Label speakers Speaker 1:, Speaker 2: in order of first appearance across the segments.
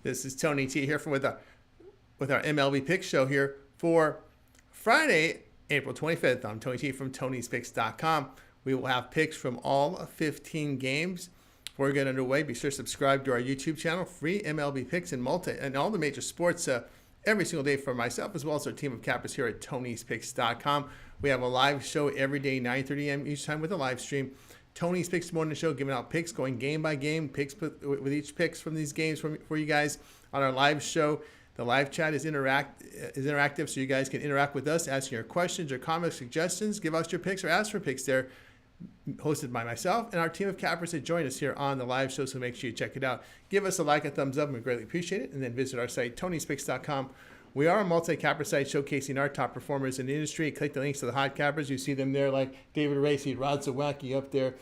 Speaker 1: This is Tony T here with our MLB Pick Show here for Friday, April 25th. I'm Tony T from Tony'sPicks.com. We will have picks from all 15 games. Before we get underway, be sure to subscribe to our YouTube channel. Free MLB picks and all the major sports every single day for myself, as well as our team of cappers here at Tony'sPicks.com. We have a live show every day, 9:30 a.m. each time with a live stream. Tony's Picks Morning Show, giving out picks, going game by game, picks with each picks from these games for you guys on our live show. The live chat is interactive, so you guys can interact with us, asking your questions or comments, suggestions, give us your picks or ask for picks there. Hosted by myself and our team of cappers that join us here on the live show, so make sure you check it out. Give us a like, a thumbs up, and we greatly appreciate it. And then visit our site, Tony'sPicks.com. We are a multi-capper site showcasing our top performers in the industry. Click the links to the hot cappers. You see them there, like David Racy, Rod Zawacki up there,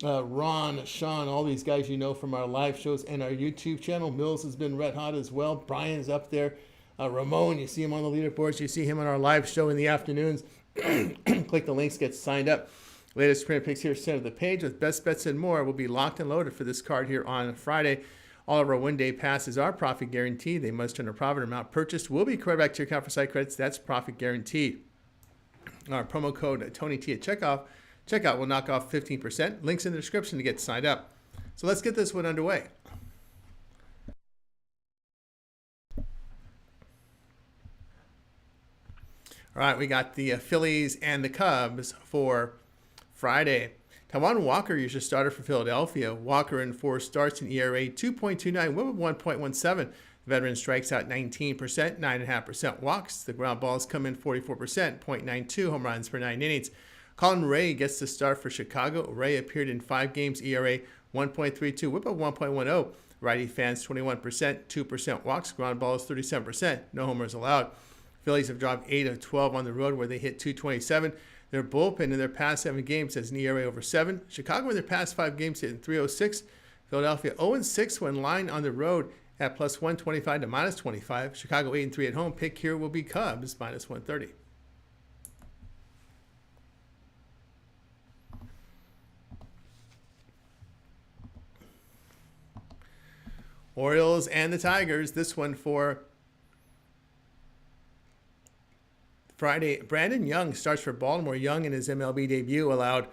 Speaker 1: Ron, Sean, all these guys you know from our live shows and our YouTube channel. Mills has been red hot as well. Brian's up there. Ramon, you see him on the leaderboards. You see him on our live show in the afternoons. Click the links, get signed up. Latest printed picks here center of the page with best bets and more will be locked and loaded for this card here on Friday. All of our one-day passes are profit guaranteed. They must turn a profit. Amount purchased will be credited back to your account for site credits. That's profit guaranteed. Our promo code TonyT at checkout will knock off 15%. Links in the description to get signed up. So let's get this one underway. All right, we got the Phillies and the Cubs for Friday. Taijuan Walker is your starter for Philadelphia. Walker in 4 starts, an ERA 2.29, WHIP of 1.17. The veteran strikes out 19%, 9.5% walks. The ground balls come in 44%, 0.92 home runs per 9 innings. Colin Ray gets the start for Chicago. Ray appeared in 5 games, ERA 1.32, WHIP of 1.10. Righty fans 21%, 2% walks. Ground balls 37%, no homers allowed. Phillies have dropped 8 of 12 on the road where they hit 227. Their bullpen in their past 7 games has an ERA over 7. Chicago in their past 5 games hitting 306. Philadelphia 0-6 when lying on the road at plus 125 to minus 25. Chicago 8-3 at home. Pick here will be Cubs minus 130. Orioles and the Tigers. This one for Friday. Brandon Young starts for Baltimore. Young in his MLB debut allowed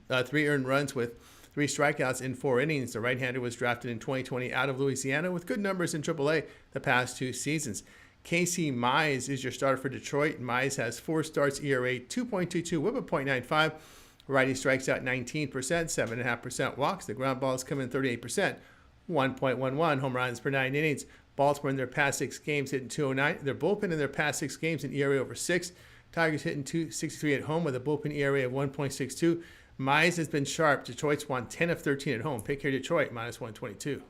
Speaker 1: 3 earned runs with 3 strikeouts in 4 innings. The right-hander was drafted in 2020 out of Louisiana with good numbers in AAA the past 2 seasons. Casey Mize is your starter for Detroit. Mize has 4 starts, ERA 2.22, WHIP of 0.95. Righty strikes out 19%, 7.5% walks. The ground balls come in 38%, 1.11 home runs per 9 innings. Baltimore in their past 6 games hitting 209. Their bullpen in their past 6 games in ERA over 6. Tigers hitting 263 at home with a bullpen ERA of 1.62. Mize has been sharp. Detroit's won 10 of 13 at home. Pick here Detroit minus 122.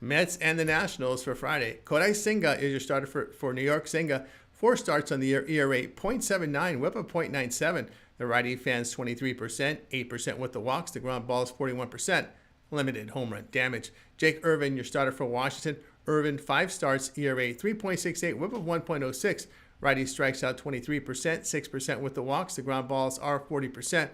Speaker 1: Mets and the Nationals for Friday. Kodai Senga is your starter for New York. Senga 4 starts on the year, ERA 0.79, WHIP of 0.97. The righty fans 23%, 8% with the walks. The ground balls 41%. Limited home run damage. Jake Irvin, your starter for Washington. Irvin 5 starts, ERA 3.68, WHIP of 1.06. Righty strikes out 23%, 6% with the walks. The ground balls are 40%,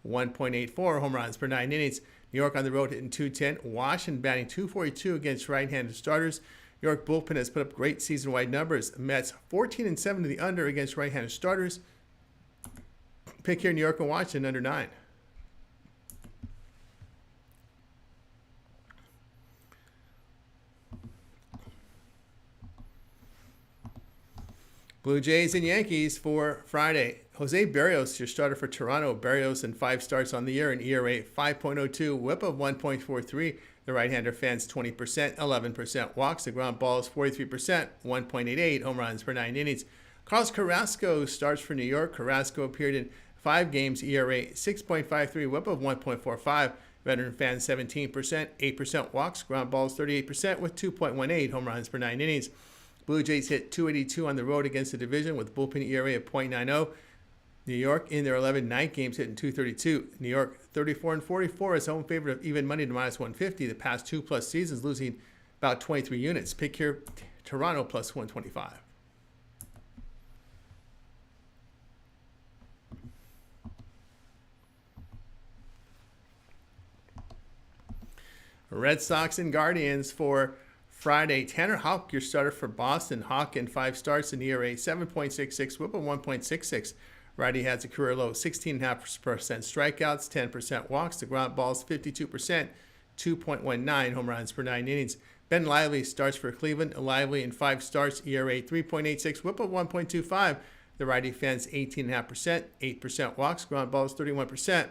Speaker 1: 1.84 home runs per 9 innings. New York on the road hitting 210. Washington batting 242 against right-handed starters. New York bullpen has put up great season-wide numbers. Mets 14-7 to the under against right-handed starters. Pick here New York and Washington under 9. Blue Jays and Yankees for Friday. Jose Berrios, your starter for Toronto. Berrios in 5 starts on the year, an ERA 5.02, WHIP of 1.43. The right-hander fans 20%, 11% walks. The ground balls 43%, 1.88 home runs per 9 innings. Carlos Carrasco starts for New York. Carrasco appeared in 5 games, ERA 6.53, WHIP of 1.45. Veteran fans 17%, 8% walks. Ground balls 38% with 2.18 home runs per 9 innings. Blue Jays hit 282 on the road against the division with bullpen ERA of 0.90. New York in their 11 night games hitting 232. New York 34-44 is home favorite of even money to minus 150. The past 2+ seasons losing about 23 units. Pick here Toronto plus 125. Red Sox and Guardians for Friday. Tanner Houck, your starter for Boston. Houck in 5 starts, an ERA 7.66, whip of 1.66. Righty has a career low 16.5% strikeouts, 10% walks. The ground balls 52%, 2.19 home runs per 9 innings. Ben Lively starts for Cleveland. Lively in 5 starts, ERA 3.86, whip of 1.25. The righty fans 18.5%, 8% walks. Ground balls 31%.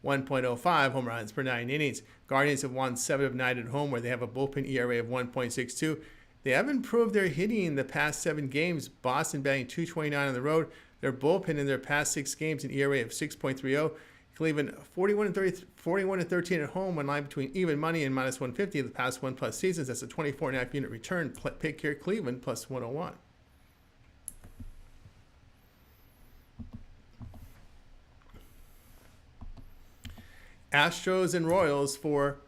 Speaker 1: 1.05 home runs per 9 innings. Guardians have won 7 of 9 at home, where they have a bullpen ERA of 1.62. They have improved their hitting in the past 7 games. Boston batting .229 on the road. Their bullpen in their past 6 games, an ERA of 6.30. Cleveland 41-13 at home, one line between even money and minus 150 the past 1+ seasons. That's a 24.5 unit return. Pick here Cleveland plus 101. Astros and Royals for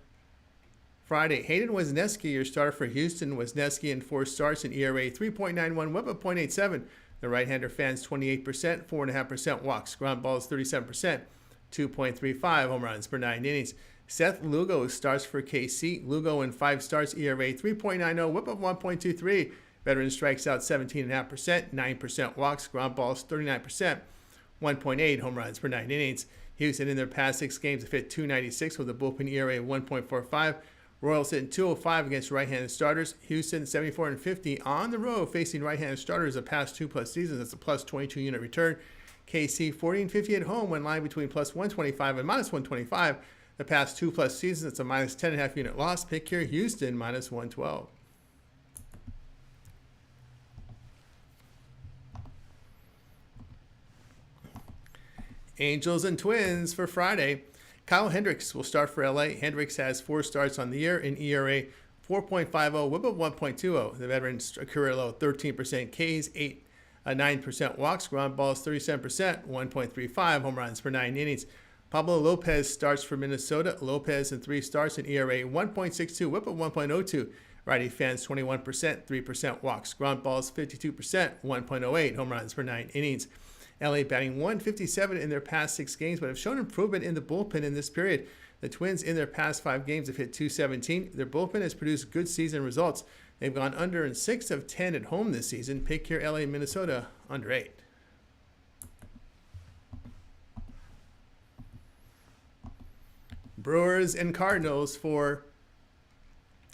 Speaker 1: Friday. Hayden Wesneski, your starter for Houston. Wesneski in 4 starts, an ERA 3.91, whip of 0.87. The right-hander fans 28%, 4.5% walks. Ground balls 37%, 2.35 home runs per 9 innings. Seth Lugo starts for KC. Lugo in 5 starts, ERA 3.90, whip of 1.23. Veteran strikes out 17.5%, 9% walks. Ground balls 39%, 1.8 home runs per 9 innings. Houston in their past 6 games have hit .296 with a bullpen ERA of 1.45. Royals hitting .205 against right-handed starters. Houston 74-50 on the road facing right-handed starters the past 2+ seasons. That's a plus 22 unit return. KC 40-50 at home when lying between plus 125 and minus 125 the past 2+ seasons. It's a minus 10.5 unit loss. Pick here Houston minus 112. Angels and Twins for Friday. Kyle Hendricks will start for LA. Hendricks has 4 starts on the year, an ERA 4.50, whip of 1.20. The veteran's career low 13% Ks, 9% walks. Ground balls 37%, 1.35 home runs per 9 innings. Pablo Lopez starts for Minnesota. Lopez in 3 starts, an ERA 1.62, whip of 1.02. Righty fans 21%, 3% walks. Ground balls 52%, 1.08 home runs per 9 innings. LA batting .157 in their past 6 games, but have shown improvement in the bullpen in this period. The Twins in their past 5 games have hit .217. Their bullpen has produced good season results. They've gone under in 6 of 10 at home this season. Pick here LA, Minnesota, under 8. Brewers and Cardinals for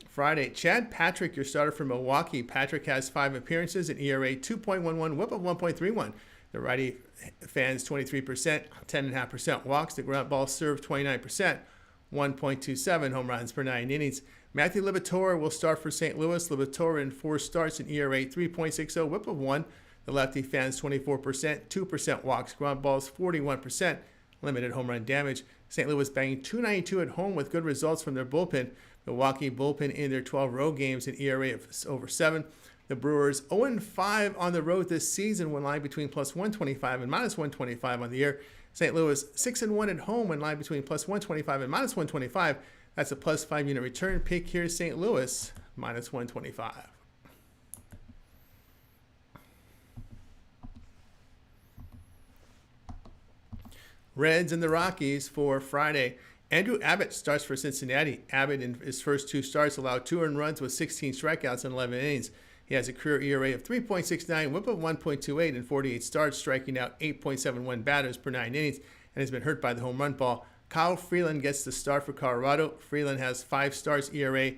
Speaker 1: Friday. Chad Patrick, your starter for Milwaukee. Patrick has 5 appearances, an ERA 2.11, whip of 1.31. The righty fans 23%, 10.5% walks. The ground ball served 29%, 1.27 home runs per 9 innings. Matthew Liberatore will start for St. Louis. Liberatore in 4 starts, an ERA 3.60, whip of 1. The lefty fans 24%, 2% walks. Ground balls 41%, limited home run damage. St. Louis banging .292 at home with good results from their bullpen. Milwaukee bullpen in their 12 road games, an ERA of over 7. The Brewers 0-5 on the road this season when lying between plus 125 and minus 125 on the year. St. Louis 6-1 at home when lying between plus 125 and minus 125. That's a plus 5 unit return. Pick here St. Louis minus 125. Reds and the Rockies for Friday. Andrew Abbott starts for Cincinnati. Abbott in his first 2 starts allowed 2 earned runs with 16 strikeouts in 11 innings. He has a career ERA of 3.69, whip of 1.28 in 48 starts, striking out 8.71 batters per 9 innings, and has been hurt by the home run ball. Kyle Freeland gets the start for Colorado. Freeland has 5 starts, ERA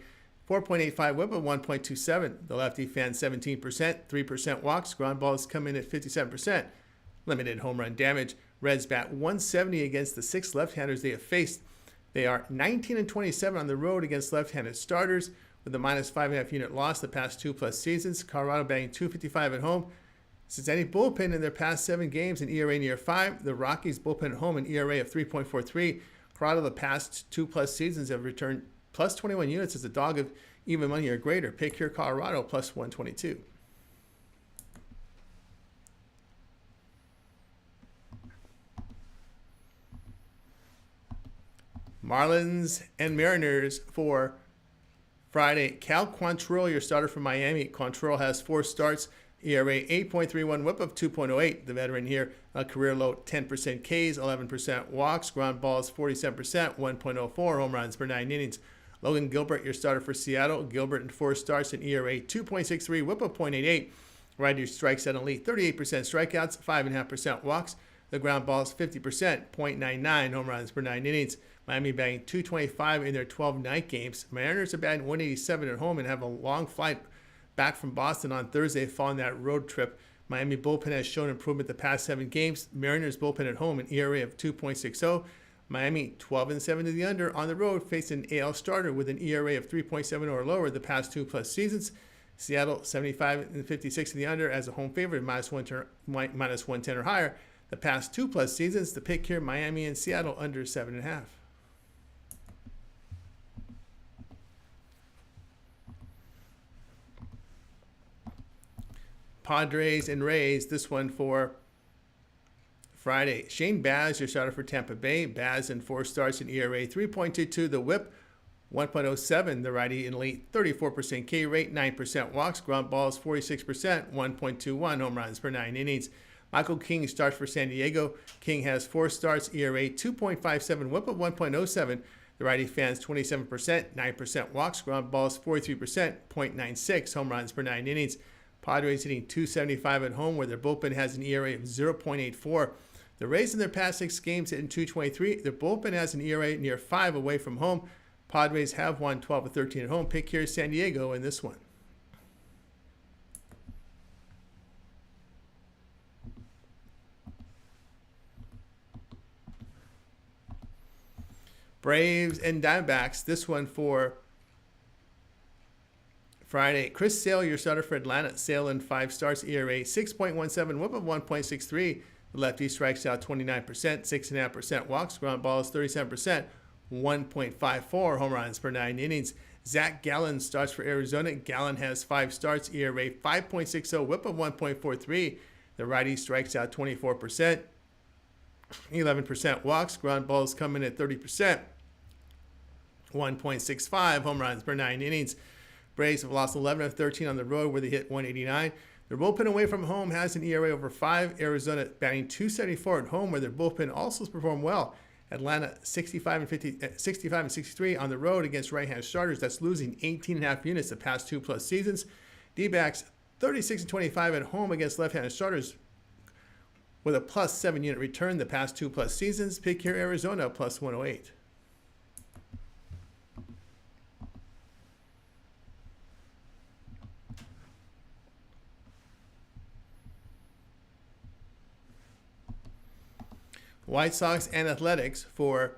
Speaker 1: 4.85, whip of 1.27. The lefty fans 17%, 3% walks. Ground balls come in at 57%. Limited home run damage. Reds bat .170 against the 6 left-handers they have faced. They are 19-27 on the road against left-handed starters, with a minus 5.5 unit loss the past 2+ seasons. Colorado batting .255 at home. Cincinnati bullpen in their past 7 games, an ERA near 5. The Rockies bullpen at home, an ERA of 3.43. Colorado the past 2+ seasons have returned plus 21 units as a dog of even money or greater. Pick here Colorado plus 122. Marlins and Mariners for Friday. Cal Quantrill, your starter for Miami. Quantrill has 4 starts, ERA 8.31, whip of 2.08. The veteran here, a career low 10% Ks, 11% walks. Ground balls 47%, 1.04 home runs per 9 innings. Logan Gilbert, your starter for Seattle. Gilbert in 4 starts, an ERA 2.63, whip of .88. Righty strikes at elite 38% strikeouts, 5.5% walks. The ground balls 50%, .99 home runs per 9 innings. Miami batting .225 in their 12 night games. Mariners are batting .187 at home and have a long flight back from Boston on Thursday following that road trip. Miami bullpen has shown improvement the past 7 games. Mariners bullpen at home, an ERA of 2.60. Miami 12-7 to the under on the road, faced an AL starter with an ERA of 3.70 or lower the past 2+ seasons. Seattle 75-56 to the under as a home favorite, minus 110 or higher the past 2+ seasons. The pick here, Miami and Seattle under 7.5. Padres and Rays, this one for Friday. Shane Baz, your starter for Tampa Bay. Baz in 4 starts, an ERA 3.22. The whip 1.07. The righty in elite 34% K rate, 9% walks. Ground balls 46%, 1.21 home runs per 9 innings. Michael King starts for San Diego. King has 4 starts, ERA 2.57, whip of 1.07. The righty fans 27%, 9% walks. Ground balls 43%, 0.96 home runs per 9 innings. Padres hitting .275 at home, where their bullpen has an ERA of 0.84. The Rays in their past 6 games hitting .223. Their bullpen has an ERA near 5 away from home. Padres have won 12-13 at home. Pick here is San Diego in this one. Braves and Diamondbacks, this one for Friday. Chris Sale, your starter for Atlanta. Sale in 5 starts, ERA 6.17, whip of 1.63. The lefty strikes out 29%, 6.5% walks. Ground balls 37%, 1.54 home runs per 9 innings. Zach Gallen starts for Arizona. Gallen has 5 starts, ERA 5.60, whip of 1.43. The righty strikes out 24%, 11% walks. Ground balls come in at 30%, 1.65 home runs per 9 innings. Braves have lost 11 of 13 on the road, where they hit .189. Their bullpen away from home has an ERA over 5. Arizona batting .274 at home, where their bullpen also has performed well. Atlanta 65-63 on the road against right-hand starters. That's losing 18.5 units the past 2+ seasons. D-backs 36-25 at home against left-handed starters, with a +7 unit return the past 2+ seasons. Pick here Arizona +108. White Sox and Athletics for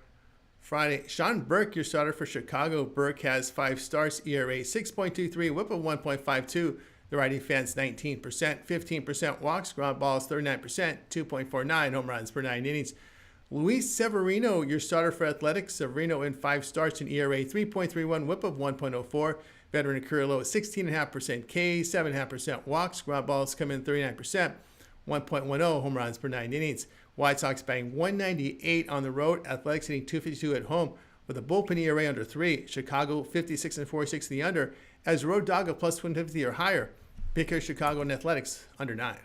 Speaker 1: Friday. Sean Burke, your starter for Chicago. Burke has 5 starts, ERA 6.23, whip of 1.52. The righty fans 19%, 15% walks. Ground balls 39%, 2.49 home runs per 9 innings. Luis Severino, your starter for Athletics. Severino in 5 starts, an ERA 3.31, whip of 1.04. Veteran career low at 16.5% K, 7.5% walks. Ground balls come in 39%, 1.10 home runs per 9 innings. White Sox batting 198 on the road. Athletics hitting .252 at home with a bullpen ERA under 3. Chicago 56-46 the under as road dog of +150 or higher. Pick here Chicago and Athletics under 9.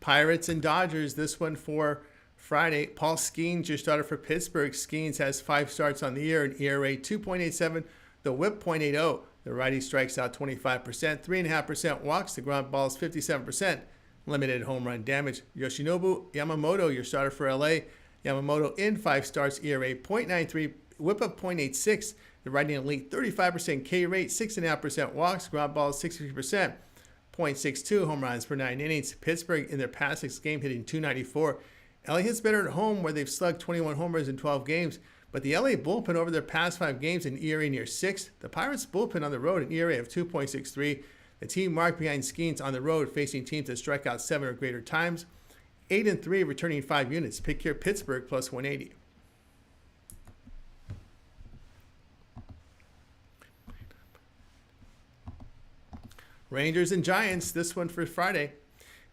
Speaker 1: Pirates and Dodgers, this one for Friday. Paul Skeens, your starter for Pittsburgh. Skeens has 5 starts on the year, an ERA 2.87, the whip .80. The righty strikes out 25%, 3.5% walks. The ground balls 57%, limited home run damage. Yoshinobu Yamamoto, your starter for LA. Yamamoto in 5 starts, ERA .93, whip of .86. The righty elite 35% K rate, 6.5% walks. Ground balls 63%, .62 home runs per 9 innings. Pittsburgh in their past 6 games hitting .294. LA hits better at home, where they've slugged 21 homers in 12 games. But the LA bullpen over their past 5 games an ERA near 6. The Pirates bullpen on the road an ERA of 2.63. The team marked behind Skeens on the road, facing teams that strike out 7 or greater times. 8-3, returning 5 units. Pick here Pittsburgh +180. Rangers and Giants, this one for Friday.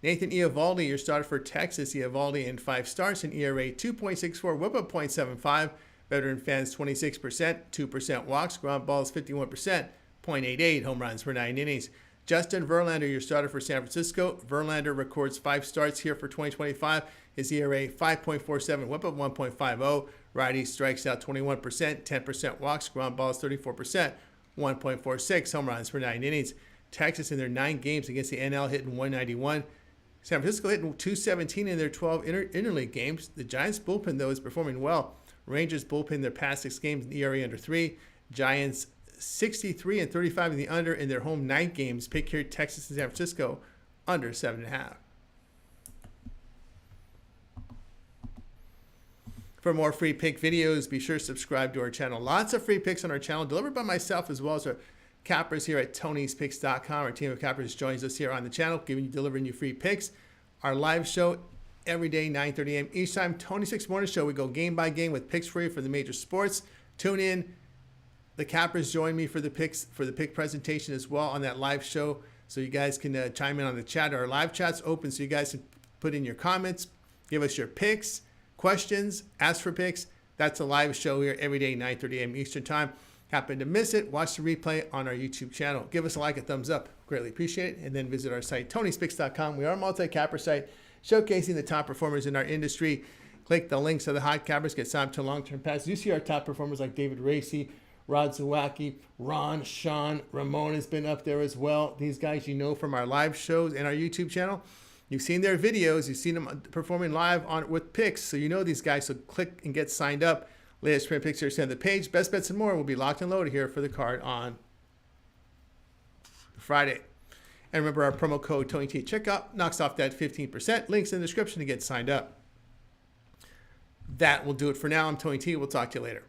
Speaker 1: Nathan Eovaldi, your starter for Texas. Eovaldi in 5 starts, an ERA 2.64, whip of .75. Veteran fans 26%, 2% walks. Ground balls 51%, .88 home runs per 9 innings. Justin Verlander, your starter for San Francisco. Verlander records 5 starts here for 2025. His ERA 5.47, whip of 1.50. Righty strikes out 21%, 10% walks, ground balls 34%, 1.46 home runs per 9 innings. Texas in their 9 games against the NL hitting 191. San Francisco hitting 217 in their 12 interleague games. The Giants bullpen, though, is performing well. Rangers bullpen their past 6 games, ERA under 3. Giants 63 and 35 in the under in their home 9 games. Pick here Texas and San Francisco under 7.5. For more free pick videos, be sure to subscribe to our channel. Lots of free picks on our channel, delivered by myself as well as our cappers here at Tony'sPicks.com. Our team of cappers joins us here on the channel, delivering you free picks. Our live show every day, 9:30 a.m. each time. Tony's Picks Morning Show. We go game by game with picks for you for the major sports. Tune in. The cappers join me for the picks for the pick presentation as well on that live show, so you guys can chime in on the chat. Our live chat's open, so you guys can put in your comments, give us your picks, questions, ask for picks. That's a live show here every day, 9:30 a.m. Eastern Time. Happen to miss it, watch the replay on our YouTube channel. Give us a like, a thumbs up. Greatly appreciate it. And then visit our site, Tony'sPicks.com. We are a multi-capper site showcasing the top performers in our industry. Click the links of the hot cappers, get signed up to long-term passes. You see our top performers like David Racy, Rod Zawacki, Ron, Sean, Ramon has been up there as well. These guys you know from our live shows and our YouTube channel. You've seen their videos. You've seen them performing live with picks. So you know these guys. So click and get signed up. Latest print picks here, send the page. Best bets and more will be locked and loaded here for the card on Friday. And remember our promo code TonyT at checkout knocks off that 15%. Links in the description to get signed up. That will do it for now. I'm Tony T. We'll talk to you later.